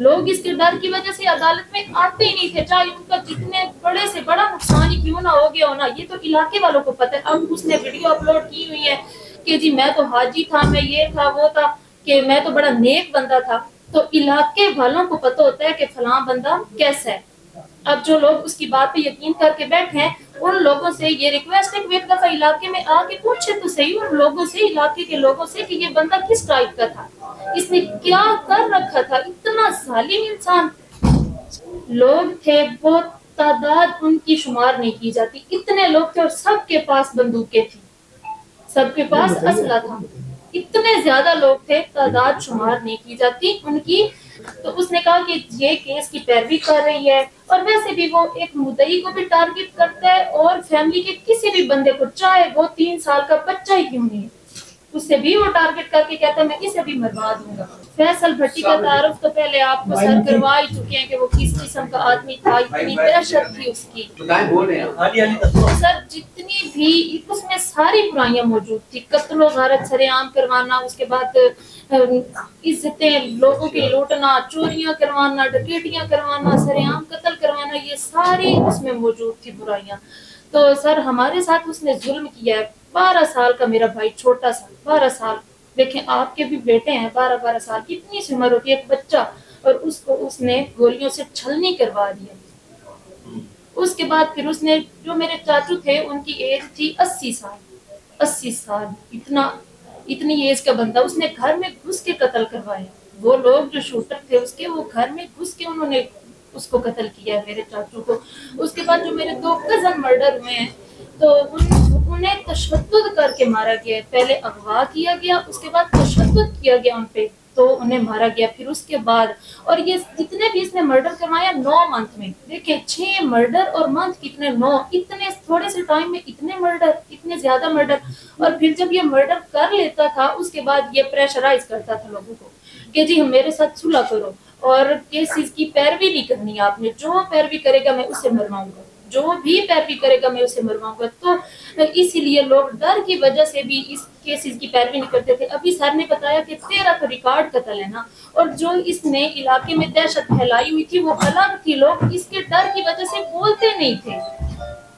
لوگ اس کے ڈر کی وجہ سے عدالت میں آتے ہی نہیں تھے، چاہے ان کا جتنے بڑے سے بڑا نقصان ہی کیوں نہ ہو گیا ہونا، یہ تو علاقے والوں کو پتہ ہے۔ اب اس نے ویڈیو اپلوڈ کی ہوئی ہے کہ جی میں تو حاجی تھا، میں یہ تھا وہ تھا، کہ میں تو بڑا نیک بندہ تھا، تو علاقے والوں کو پتہ ہوتا ہے کہ فلاں بندہ کیسا ہے۔ اب جو لوگ اس کی بات پہ یقین کر کے بیٹھے ہیں، ان لوگوں سے یہ ریکویسٹ ہے کہ ایک دفعہ علاقے میں آ کے پوچھے تو صحیح ان لوگوں سے، علاقے کے لوگوں سے، کہ یہ بندہ کس ٹائپ کا تھا، اس نے کیا کر رکھا تھا، اتنا ظالم انسان۔ لوگ تھے وہ تعداد ان کی شمار نہیں کی جاتی، اتنے لوگ تھے اور سب کے پاس بندوقیں تھیں، سب کے پاس اسلحہ تھا، اتنے زیادہ لوگ تھے، تعداد شمار نہیں کی جاتی ان کی۔ تو اس نے کہا کہ یہ کیس کی پیروی کر رہی ہے، اور ویسے بھی وہ ایک مدعی کو بھی ٹارگٹ کرتا ہے اور فیملی کے کسی بھی بندے کو، چاہے وہ 3 سال کا بچہ ہی کیوں نہیں ہے، اس سے بھی وہ ٹارگٹ کر کے کہتا ہے میں اسے بھی مروا دوں گا۔ فیصل بھٹی کا تعارف تو پہلے آپ کو سر کروا ہی چکے ہیں کہ وہ کس قسم کا آدمی تھا، اتنی دہشت تھی اس کی۔ سر جتنی بھی اس میں ساری برائیاں موجود تھی، قتل و غارت سر عام کروانا، اس کے بعد عزتیں لوگوں کی لوٹنا، چوریاں کروانا، ڈکیٹیاں کروانا، سر عام قتل کروانا، یہ ساری اس میں موجود تھی برائیاں۔ تو سر ہمارے ساتھ اس نے ظلم کیا ہے۔ 12 سال کا میرا بھائی، چھوٹا سا 12 سال، دیکھیں آپ کے بھی بیٹے ہیں 12 سال کی، اتنی سی عمر ہوتی ہے ایک بچہ، اور اس کو اس نے گولیوں سے چھلنی کروا دیا۔ اس کے بعد پھر اس نے، جو میرے چاچو تھے ان کی ایج تھی 80 سال، 80 سال، اتنی ایج کا بندہ اس نے گھر میں گھس کے قتل کروایا۔ وہ لوگ جو شوٹر تھے اس کے، وہ گھر میں گھس کے انہوں نے اس کو قتل کیا ہے، میرے چاچو کو۔ اس کے بعد جو میرے 2 کزن مرڈر ہوئے ہیں، تو انہیں تشدد کر کے مارا گیا ہے، پہلے اغوا کیا گیا، اس کے بعد تشدد کیا گیا ان پہ، تو انہیں مارا گیا۔ پھر اس کے بعد، اور یہ جتنے بھی اس نے مرڈر کروایا 9 منتھ میں، دیکھیں 6 مرڈر اور منتھ کتنے 9، اتنے تھوڑے سے ٹائم میں اتنے مرڈر، اتنے زیادہ مرڈر۔ اور پھر جب یہ مرڈر کر لیتا تھا، اس کے بعد یہ پریشرائز کرتا تھا لوگوں کو کہ جی میرے ساتھ صلح کرو، اور کیسز کی پیروی نہیں کرنی آپ نے، جو پیروی کرے گا میں اسے مرواؤں گا، جو بھی پیروی کرے گا میں اسے مرواؤں گا۔ تو اسی لیے لوگ ڈر کی وجہ سے بھی اس کیسز کی پیروی نہیں کرتے تھے۔ ابھی سر نے بتایا کہ 13 تو ریکارڈ قتل ہے نا، اور جو اس نے علاقے میں دہشت پھیلائی ہوئی تھی وہ الگ تھی، لوگ اس کے ڈر کی وجہ سے بولتے نہیں تھے،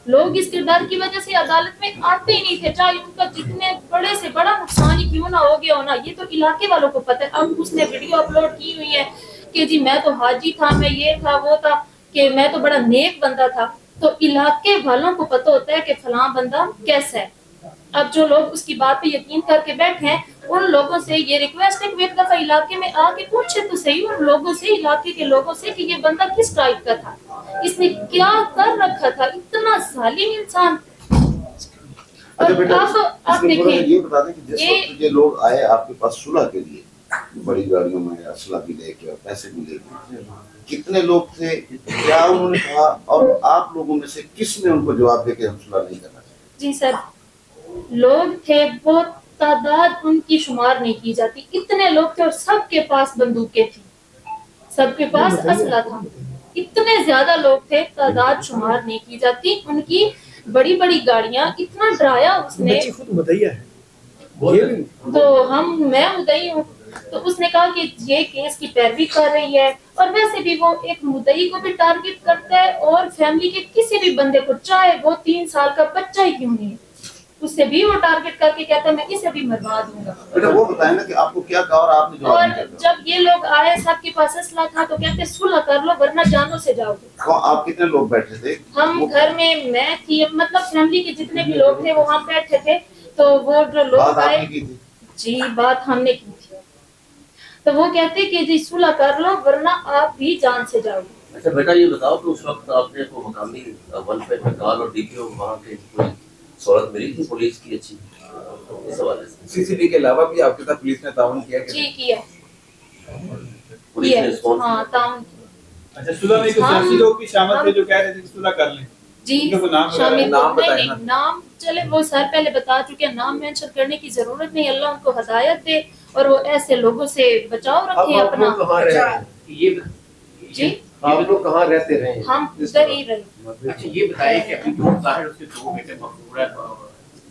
لوگ اس کے ڈر کی وجہ سے عدالت میں آتے ہی نہیں تھے، چاہے ان کا جتنے بڑے سے بڑا نقصان ہی کیوں نہ ہو گیا ہونا، یہ تو علاقے والوں کو پتہ ہے۔ اب اس نے ویڈیو اپلوڈ کی ہوئی ہے کہ جی میں تو حاجی تھا، میں یہ تھا وہ تھا، کہ میں تو بڑا نیک بندہ تھا، تو علاقے والوں کو پتہ ہوتا ہے کہ فلاں بندہ کیسا ہے۔ اب جو لوگ اس کی بات پہ یقین کر کے بیٹھے ہیں، ان لوگوں سے یہ ریکویسٹ ہے کہ ایک دفعہ علاقے میں آ کے پوچھے تو صحیح ان لوگوں سے، علاقے کے لوگوں سے، کہ یہ بندہ کس ٹائپ کا تھا، اس نے کیا کر رکھا تھا، اتنا ظالم انسان۔ اور اب آپ دیکھیں، یہ بتا دیں کہ جس وقت یہ لوگ آئے آپ کے پاس صلح کے لیے، بڑی گاڑیوں میں اسلحہ بھی لے کے اور پیسے بھی لے کے، کتنے لوگ تھے، کیا انہوں نے کہا، اور آپ لوگوں میں سے کس نے ان کو جواب دے کے ہم صلح نہیں کرنا چاہتے؟ جی سر، لوگ تھے وہ تعداد ان کی شمار نہیں کی جاتی، اتنے لوگ تھے اور سب کے پاس بندوقیں تھیں، سب کے پاس اسلحہ تھا، اتنے زیادہ لوگ تھے، تعداد شمار نہیں کی جاتی ان کی، بڑی بڑی گاڑیاں، اتنا ڈرایا اس نے۔ تو میں مدعی ہوں، تو اس نے کہا کہ یہ کیس کی پیروی کر رہی ہے، اور ویسے بھی وہ ایک مدعی کو بھی ٹارگٹ کرتا ہے اور فیملی کے کسی بھی بندے کو، چاہے وہ 3 سال کا بچہ ہی کیوں نہیں ہے، اس سے بھی وہ ٹارگٹ کر کے کہتا ہے میں اسے بھی مروا دوں گا۔ بیٹا وہ بتائیں نا کہ آپ کو کیا کہا اور آپ نے جواب اور نہیں کیا؟ جب یہ لوگ آئے، سب کے پاس اسلحہ تھا، تو کہتے صلح کر لو ورنہ جانوں سے جاؤ گے۔ آپ کتنے لوگ بیٹھے تھے؟ ہم گھر میں تھی، مطلب فیملی کے جتنے بھی لوگ تھے وہاں بیٹھے تھے، تو وہ جو لوگ آئے، جی بات ہم نے کی تھی، تو وہ کہتے کہ جی صلح کر لو ورنہ آپ بھی جان سے جاؤ گے۔ اچھا بیٹا یہ بتاؤ کہ اس وقت آپ نے کو مقامی ون پہ کال اور ڈی پی او وہاں کے کوئی سہولت ملی تھی پولیس کی اچھی اس حوالے سے؟ سی سی ٹی کے علاوہ بھی آپ کے ساتھ پولیس نے تعاون کیا؟ جی کیا، پولیس نے رسپانس؟ ہاں تعاون کیا۔ اچھا صلح میں کچھ سیاسی لوگ بھی شامل تھے جو کہہ رہے تھے کہ صلح کر لیں؟ جی شامل نام بتائیں نا۔ نام چلے وہ سر پہلے بتا چکے ہیں، نام مینشن کرنے کی ضرورت نہیں، اللہ ان کو ہدایت دے اور وہ ایسے لوگوں سے بچاؤ رکھے اپنا۔ جی آپ لوگ کہاں رہتے رہے؟ ہم ادھر ہی رہے۔ اچھا یہ بتائیے کہ ابھی جو ظاہر اس کے 2 بیٹے مقبول ہیں،